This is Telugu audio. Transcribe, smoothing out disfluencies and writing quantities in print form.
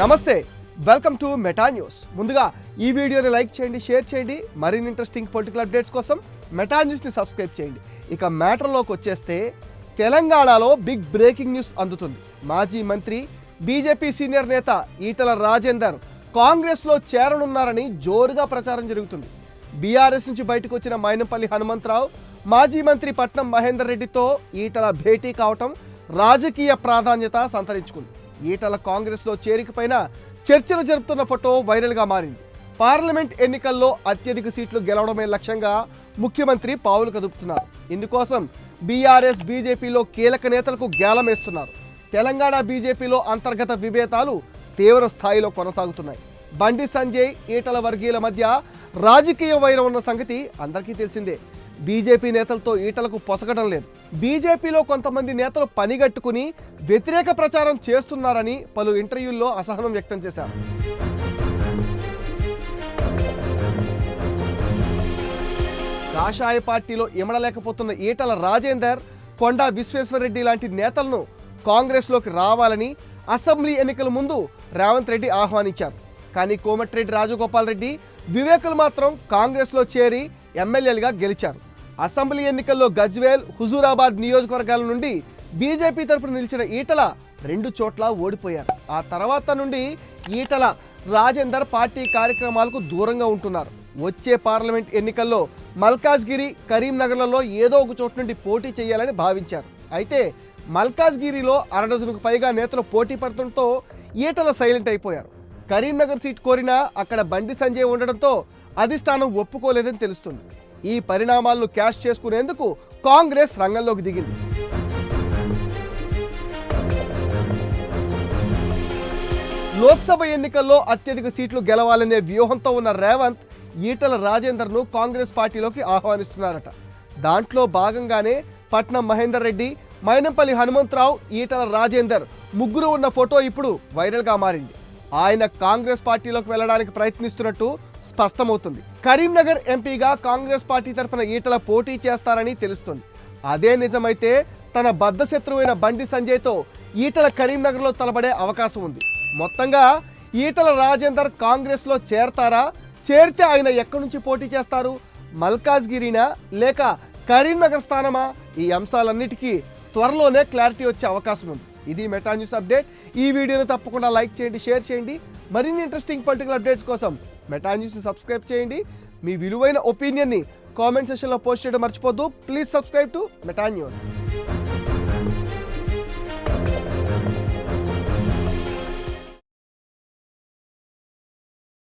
నమస్తే, వెల్కమ్ టు మెటా న్యూస్. ముందుగా ఈ వీడియోని లైక్ చేయండి, షేర్ చేయండి. మరిన్ని ఇంట్రెస్టింగ్ పొలిటికల్ అప్డేట్స్ కోసం మెటా న్యూస్ని సబ్స్క్రైబ్ చేయండి. ఇక మ్యాటర్లోకి వచ్చేస్తే తెలంగాణలో బిగ్ బ్రేకింగ్ న్యూస్ అందుతుంది. మాజీ మంత్రి బీజేపీ సీనియర్ నేత ఈటల రాజేందర్ కాంగ్రెస్లో చేరనున్నారని జోరుగా ప్రచారం జరుగుతుంది. బీఆర్ఎస్ నుంచి బయటకు వచ్చిన మైనంపల్లి హనుమంతరావు మాజీ మంత్రి పట్నం మహేందర్ రెడ్డితో ఈటల భేటీ కావటం రాజకీయ ప్రాధాన్యత సంతరించుకుంది. ఈటల కాంగ్రెస్లో చేరికపైన చర్చలు జరుపుతున్న ఫోటో వైరల్గా మారింది. పార్లమెంట్ ఎన్నికల్లో అత్యధిక సీట్లు గెలవడమే లక్ష్యంగా ముఖ్యమంత్రి పావులు కదుపుతున్నారు. ఇందుకోసం బీఆర్ఎస్ బీజేపీలో కీలక నేతలకు గేలం వేస్తున్నారు. తెలంగాణ బీజేపీలో అంతర్గత విభేదాలు తీవ్ర స్థాయిలో కొనసాగుతున్నాయి. బండి సంజయ్, ఈటల వర్గీయుల మధ్య రాజకీయ వైరం ఉన్న సంగతి అందరికీ తెలిసిందే. బీజేపీ నేతలతో ఈటలకు పొసగడం లేదు. బీజేపీలో కొంతమంది నేతలు పనిగట్టుకుని వ్యతిరేక ప్రచారం చేస్తున్నారని పలు ఇంటర్వ్యూల్లో అసహనం వ్యక్తం చేశారు. కాషాయ పార్టీలో ఇమడలేకపోతున్న ఈటల రాజేందర్, కొండా విశ్వేశ్వరరెడ్డి లాంటి నేతలను కాంగ్రెస్లోకి రావాలని అసెంబ్లీ ఎన్నికల ముందు రేవంత్ రెడ్డి ఆహ్వానించారు. కానీ కోమటిరెడ్డి రాజగోపాల్ రెడ్డి, వివేకులు మాత్రం కాంగ్రెస్లో చేరి ఎమ్మెల్యేలుగా గెలిచారు. అసెంబ్లీ ఎన్నికల్లో గజ్వేల్, హుజూరాబాద్ నియోజకవర్గాల నుండి బీజేపీ తరపున నిలిచిన ఈటల 2 చోట్ల ఓడిపోయారు. ఆ తర్వాత నుండి ఈటల రాజేందర్ పార్టీ కార్యక్రమాలకు దూరంగా ఉంటున్నారు. వచ్చే పార్లమెంట్ ఎన్నికల్లో మల్కాజ్గిరి, కరీంనగర్లలో ఏదో ఒక చోటు నుండి పోటీ చేయాలని భావించారు. అయితే మల్కాజ్గిరిలో 6 డజనుకు పైగా నేతలు పోటీ పడటంతో ఈటల సైలెంట్ అయిపోయారు. కరీంనగర్ సీట్ కోరినా అక్కడ బండి సంజయ్ ఉండడంతో అధిష్టానం ఒప్పుకోలేదని తెలుస్తుంది. ఈ పరిణామాలను క్యాష్ చేసుకునేందుకు కాంగ్రెస్ రంగంలోకి దిగింది. లోక్సభ ఎన్నికల్లో అత్యధిక సీట్లు గెలవాలనే వ్యూహంతో ఉన్న రేవంత్ ఈటల రాజేందర్ను కాంగ్రెస్ పార్టీలోకి ఆహ్వానిస్తున్నారట. దాంట్లో భాగంగానే పట్నం మహేందర్ రెడ్డి, మైనంపల్లి హనుమంతరావు, ఈటల రాజేందర్ ముగ్గురు ఉన్న ఫోటో ఇప్పుడు వైరల్గా మారింది. ఆయన కాంగ్రెస్ పార్టీలోకి వెళ్ళడానికి ప్రయత్నిస్తున్నట్టు స్పష్టమవుతుంది. కరీంనగర్ ఎంపీగా కాంగ్రెస్ పార్టీ తరఫున ఈటల పోటీ చేస్తారని తెలుస్తుంది. అదే నిజమైతే తన బద్ధ శత్రువైన బండి సంజయ్తో ఈటల కరీంనగర్లో తలబడే అవకాశం ఉంది. మొత్తంగా ఈటల రాజేందర్ కాంగ్రెస్లో చేరతారా? చేరితే ఆయన ఎక్కడి నుంచి పోటీ చేస్తారు? మల్కాజ్గిరినా లేక కరీంనగర్ స్థానమా? ఈ అంశాలన్నిటికీ త్వరలోనే క్లారిటీ వచ్చే అవకాశం ఉంది. ఇది మెటా న్యూస్ అప్డేట్. ఈ వీడియోని తప్పకుండా లైక్ చేయండి, షేర్ చేయండి. మరిన్ని ఇంట్రెస్టింగ్ పొలిటికల్ అప్డేట్స్ కోసం మెటా న్యూస్ని సబ్స్క్రైబ్ చేయండి. మీ విలువైన ఒపీనియన్ని కామెంట్ సెక్షన్లో పోస్ట్ చేయడం మర్చిపోద్దు. Please subscribe to Meta news.